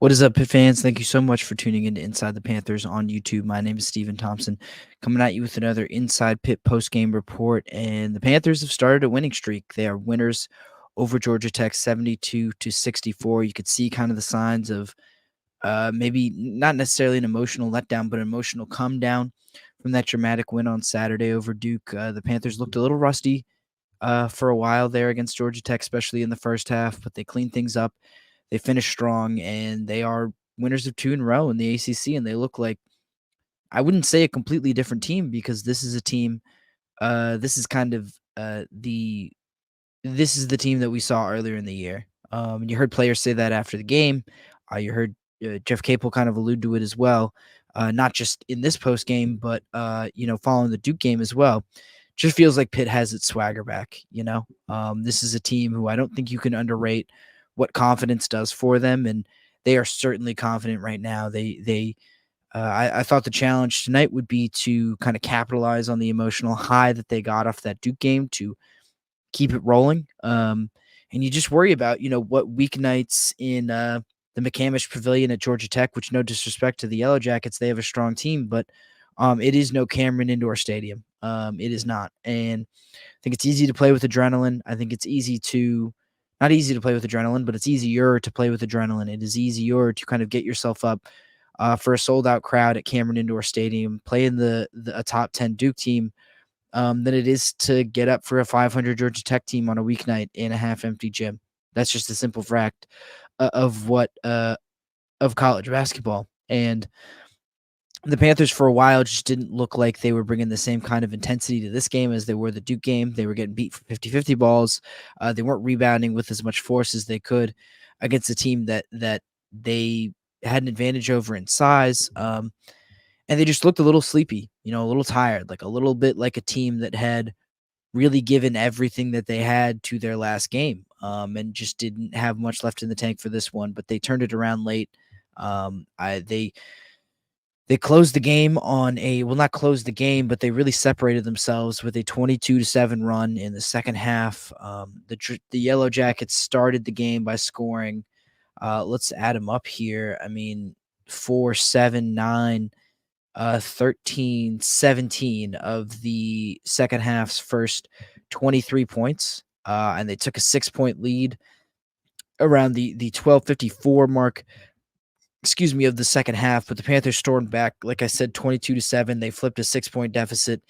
What is up, Pitt fans? Thank you so much for tuning into Inside the Panthers on YouTube. My name is Stephen Thompson, coming at you with another Inside Pitt post-game report. And the Panthers have started a winning streak. They are winners over Georgia Tech, 72-64. You could see kind of the signs of maybe not necessarily an emotional letdown, but an emotional come down from that dramatic win on Saturday over Duke. The Panthers looked a little rusty for a while there against Georgia Tech, especially in the first half, but they cleaned things up. They finished strong, and they are winners of 2 in a row in the ACC, and they look like, I wouldn't say a completely different team, because this is a team, this is kind of this is the team that we saw earlier in the year. You heard players say that after the game. You heard Jeff Capel kind of allude to it as well, not just in this post game, but following the Duke game as well. Just feels like Pitt has its swagger back. This is a team who I don't think you can underrate what confidence does for them, and they are certainly confident right now. I thought the challenge tonight would be to kind of capitalize on the emotional high that they got off that Duke game to keep it rolling. And you just worry about, what weeknights in the McCamish Pavilion at Georgia Tech, which, no disrespect to the Yellow Jackets, they have a strong team, but it is no Cameron Indoor Stadium. It is not. And I think it's easy to play with adrenaline. I think it's not easy to play with adrenaline, but it's easier to play with adrenaline. It is easier to kind of get yourself up for a sold out crowd at Cameron Indoor Stadium, playing a top 10 Duke team, than it is to get up for a 500 Georgia Tech team on a weeknight in a half empty gym. That's just a simple fact of college basketball. And the Panthers for a while just didn't look like they were bringing the same kind of intensity to this game as they were the Duke game. They were getting beat for 50-50 balls. They weren't rebounding with as much force as they could against a team that they had an advantage over in size. And they just looked a little sleepy, a little tired, like a little bit like a team that had really given everything that they had to their last game, and just didn't have much left in the tank for this one. But they turned it around late. They closed the game not closed the game, but they really separated themselves with a 22-7 run in the second half. The Yellow Jackets started the game by scoring. Let's add them up here. 4, 7, 9, 13, 17 of the second half's first 23 points. And they took a 6-point lead around the 12:54 mark of the second half, but the Panthers stormed back, like I said, 22-7. They flipped a 6-point deficit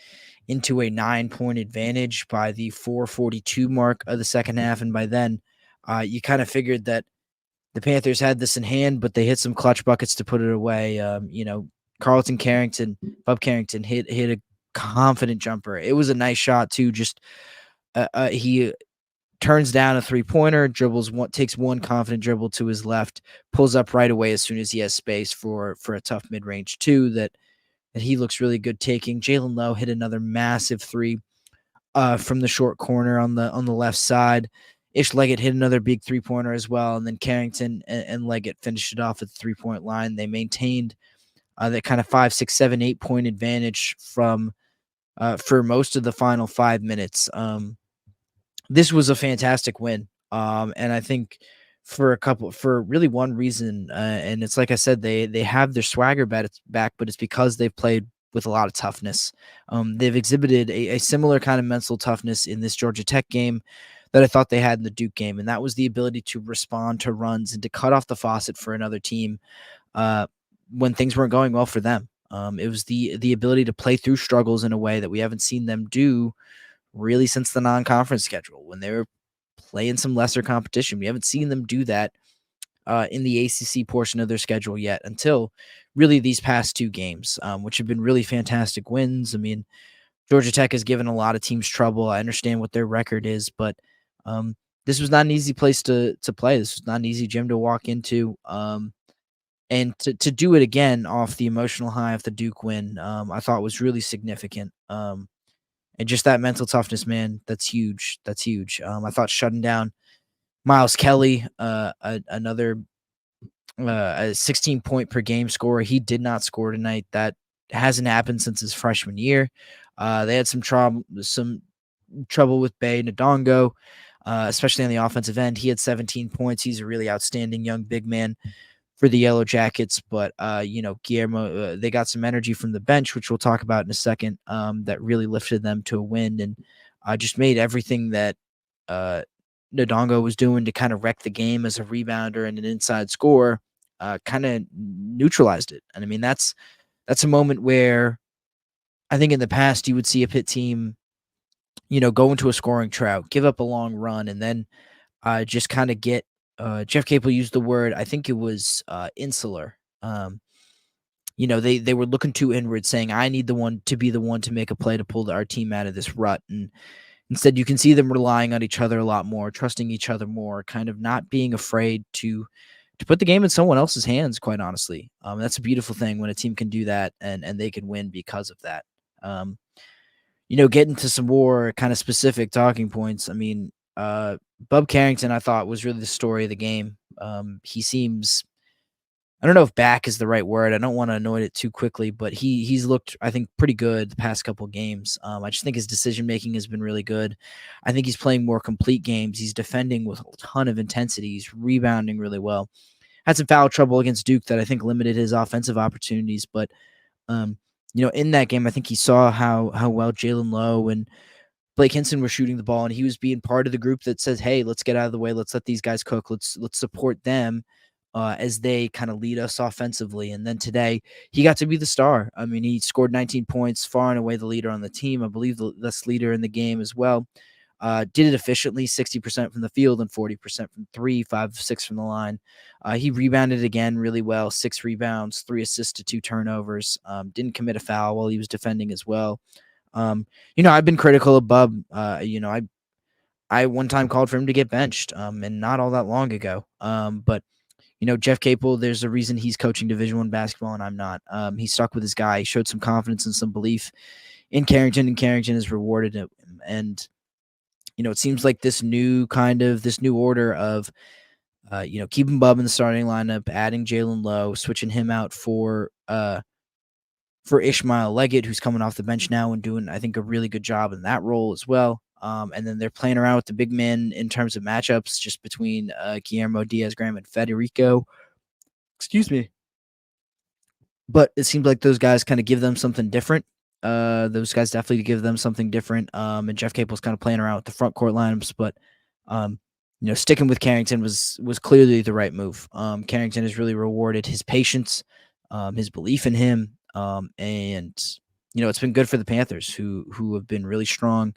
into a 9-point advantage by the 4:42 mark of the second half. And by then, you kind of figured that the Panthers had this in hand, but they hit some clutch buckets to put it away. Bub Carrington hit a confident jumper. It was a nice shot too. Just he turns down a 3-pointer, takes one confident dribble to his left, pulls up right away as soon as he has space for a tough mid-range two that he looks really good taking. Jalen Lowe hit another massive 3 from the short corner on the left side. Ish Leggett hit another big 3-pointer as well, and then Carrington and Leggett finished it off at the 3-point line. They maintained that kind of 5, 6, 7, 8-point advantage for most of the final 5 minutes. This was a fantastic win. And I think for really one reason, and it's like I said, they have their swagger back, but it's because they've played with a lot of toughness. They've exhibited a similar kind of mental toughness in this Georgia Tech game that I thought they had in the Duke game, and that was the ability to respond to runs and to cut off the faucet for another team when things weren't going well for them. It was the ability to play through struggles in a way that we haven't seen them do really since the non-conference schedule, when they were playing some lesser competition. We haven't seen them do that in the ACC portion of their schedule yet, until really these past 2 games, which have been really fantastic wins. Georgia Tech has given a lot of teams trouble. I understand what their record is, but this was not an easy place to play. This was not an easy gym to walk into. And to do it again off the emotional high of the Duke win, I thought was really significant. And just that mental toughness, man, that's huge. That's huge. I thought shutting down Miles Kelly, another 16-point per game scorer. He did not score tonight. That hasn't happened since his freshman year. They had some trouble with Bay Ndongo, especially on the offensive end. He had 17 points. He's a really outstanding young big man. for the Yellow Jackets, but Guillermo, they got some energy from the bench, which we'll talk about in a second, that really lifted them to a win and just made everything that uh, Ndongo was doing to kind of wreck the game as a rebounder and an inside scorer, kind of neutralized it. And I mean, that's a moment where I think in the past you would see a Pitt team, go into a scoring drought, give up a long run, and then just kind of get. Jeff Capel used the word, I think it was insular. They were looking too inward, saying, "I need the one to be the one to make a play to pull our team out of this rut." And instead, you can see them relying on each other a lot more, trusting each other more, kind of not being afraid to put the game in someone else's hands. Quite honestly, that's a beautiful thing when a team can do that and they can win because of that. Um, getting to some more kind of specific talking points. I mean, Bub Carrington, I thought, was really the story of the game. He seems, I don't know if back is the right word. I don't want to anoint it too quickly, but he's looked, I think, pretty good the past couple of games. I just think his decision making has been really good. I think he's playing more complete games. He's defending with a ton of intensity. He's rebounding really well. Had some foul trouble against Duke that I think limited his offensive opportunities, but um, in that game, I think he saw how well Jalen Lowe and Blake Hinson were shooting the ball, and he was being part of the group that says, "Hey, let's get out of the way. Let's let these guys cook. Let's support them as they kind of lead us offensively." And then today, he got to be the star. I mean, he scored 19 points, far and away the leader on the team. I believe the best leader in the game as well. Did it efficiently, 60% from the field and 40% from three, 5 of 6 from the line. He rebounded again really well, 6 rebounds, 3 assists to 2 turnovers. Didn't commit a foul while he was defending as well. I've been critical of Bub. I one time called for him to get benched, and not all that long ago. But Jeff Capel, there's a reason he's coaching Division I basketball and I'm not. He stuck with his guy. He showed some confidence and some belief in Carrington, and Carrington has rewarded him. And it seems like this new order of, keeping Bub in the starting lineup, adding Jalen Lowe, switching him out for Ishmael Leggett, who's coming off the bench now and doing, I think, a really good job in that role as well. And then they're playing around with the big men in terms of matchups, just between Guillermo Diaz-Graham and Federico. Excuse me. But it seems like those guys kind of give them something different. Those guys definitely give them something different. And Jeff Capel's kind of playing around with the front court lineups, but sticking with Carrington was clearly the right move. Carrington has really rewarded his patience, his belief in him, and it's been good for the Panthers, who have been really strong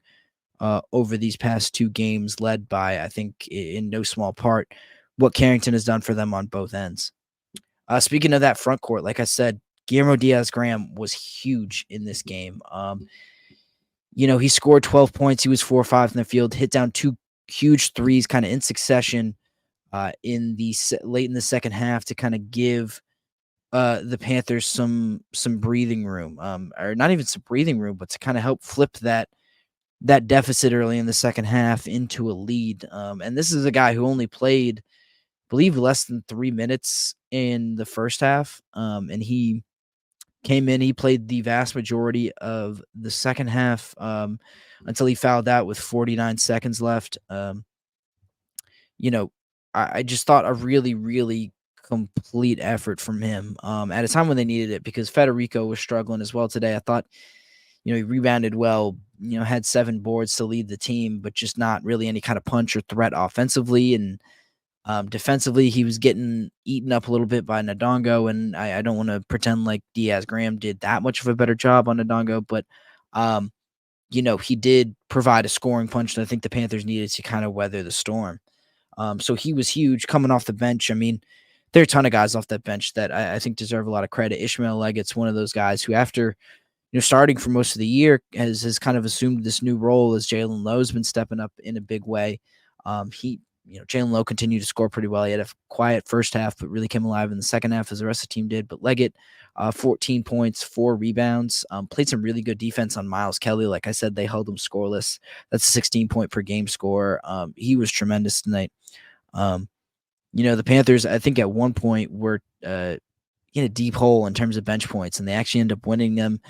over these past 2 games, led by, I think, in no small part, what Carrington has done for them on both ends. Speaking of that front court, like I said, Guillermo Diaz-Graham was huge in this game. He scored 12 points. He was 4 or 5 in the field, hit down 2 huge threes kind of in succession late in the second half to kind of give the Panthers some breathing room, or not even some breathing room, but to kind of help flip that deficit early in the second half into a lead. And this is a guy who only played, I believe, less than 3 minutes in the first half. And he came in, he played the vast majority of the second half until he fouled out with 49 seconds left. I just thought a really, really complete effort from him at a time when they needed it, because Federico was struggling as well today. I thought, he rebounded well, had 7 boards to lead the team, but just not really any kind of punch or threat offensively. And defensively, he was getting eaten up a little bit by Ndongo, and I don't want to pretend like Diaz-Graham did that much of a better job on Ndongo, but he did provide a scoring punch that I think the Panthers needed to kind of weather the storm. So he was huge coming off the bench. I mean, there are a ton of guys off that bench that I think deserve a lot of credit. Ishmael Leggett's one of those guys who, after starting for most of the year, has kind of assumed this new role as Jalen Lowe's been stepping up in a big way. Jalen Lowe continued to score pretty well. He had a quiet first half, but really came alive in the second half as the rest of the team did. But Leggett, 14 points, 4 rebounds, played some really good defense on Miles Kelly. Like I said, they held him scoreless. That's a 16-point per game score. He was tremendous tonight. The Panthers, I think at one point were in a deep hole in terms of bench points, and they actually ended up winning them.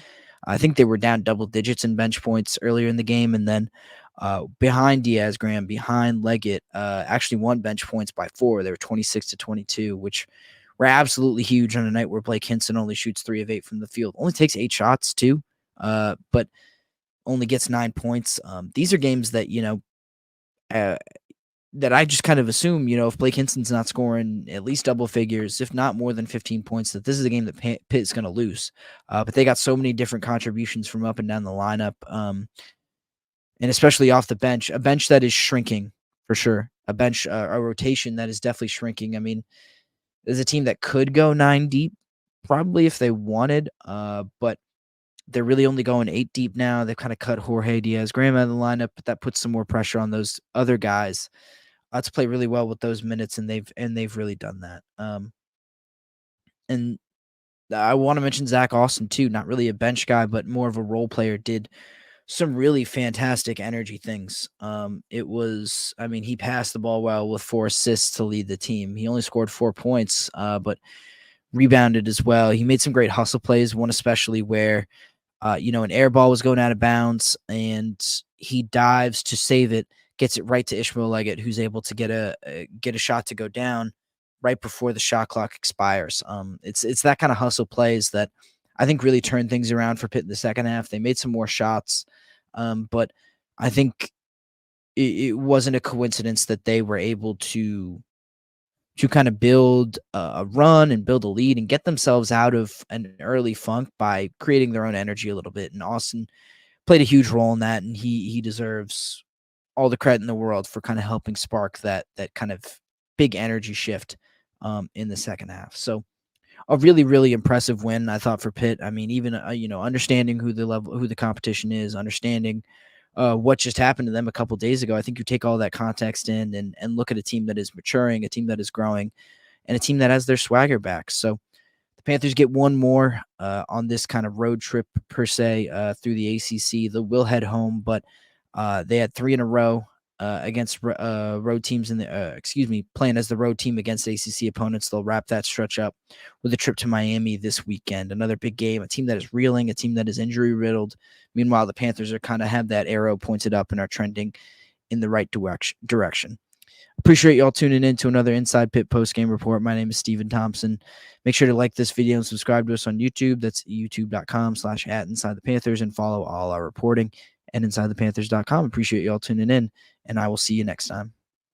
I think they were down double digits in bench points earlier in the game, and then behind Diaz-Graham, behind Leggett, actually won bench points by 4. They were 26-22, which were absolutely huge on a night where Blake Hinson only shoots 3 of 8 from the field. Only takes 8 shots too, but only gets 9 points. These are games that, uh, that I just kind of assume, if Blake Hinson's not scoring at least double figures, if not more than 15 points, that this is a game that Pitt is going to lose. But they got so many different contributions from up and down the lineup, and especially off the bench, a bench that is shrinking for sure, a rotation that is definitely shrinking. I mean, there's a team that could go 9 deep, probably if they wanted, but they're really only going 8 deep now. They've kind of cut Jorge Diaz-Graham out of the lineup, but that puts some more pressure on those other guys to play really well with those minutes, and they've really done that. And I want to mention Zach Austin too. Not really a bench guy, but more of a role player. Did some really fantastic energy things. I mean, he passed the ball well with 4 assists to lead the team. He only scored 4 points, but rebounded as well. He made some great hustle plays. One especially where an air ball was going out of bounds and he dives to save it, gets it right to Ishmael Leggett, who's able to get a shot to go down right before the shot clock expires. It's that kind of hustle plays that I think really turned things around for Pitt in the second half. They made some more shots, but I think it wasn't a coincidence that they were able to kind of build a run and build a lead and get themselves out of an early funk by creating their own energy a little bit. And Austin played a huge role in that, and he deserves all the credit in the world for kind of helping spark that kind of big energy shift in the second half. So a really, really impressive win, I thought, for Pitt. I mean, even understanding who the competition is, understanding what just happened to them a couple days ago. I think you take all that context in and look at a team that is maturing, a team that is growing, and a team that has their swagger back. So the Panthers get one more on this kind of road trip per se through the ACC. They will head home, but they had 3 in a row against road teams playing as the road team against ACC opponents. They'll wrap that stretch up with a trip to Miami this weekend. Another big game, a team that is reeling, a team that is injury riddled. Meanwhile, the Panthers are kind of have that arrow pointed up and are trending in the right direction. Appreciate y'all tuning in to another Inside Pitt post-game report. My name is Stephen Thompson. Make sure to like this video and subscribe to us on YouTube. That's youtube.com/@InsideThePanthers and follow all our reporting at InsideThePanthers.com. Appreciate y'all tuning in, and I will see you next time.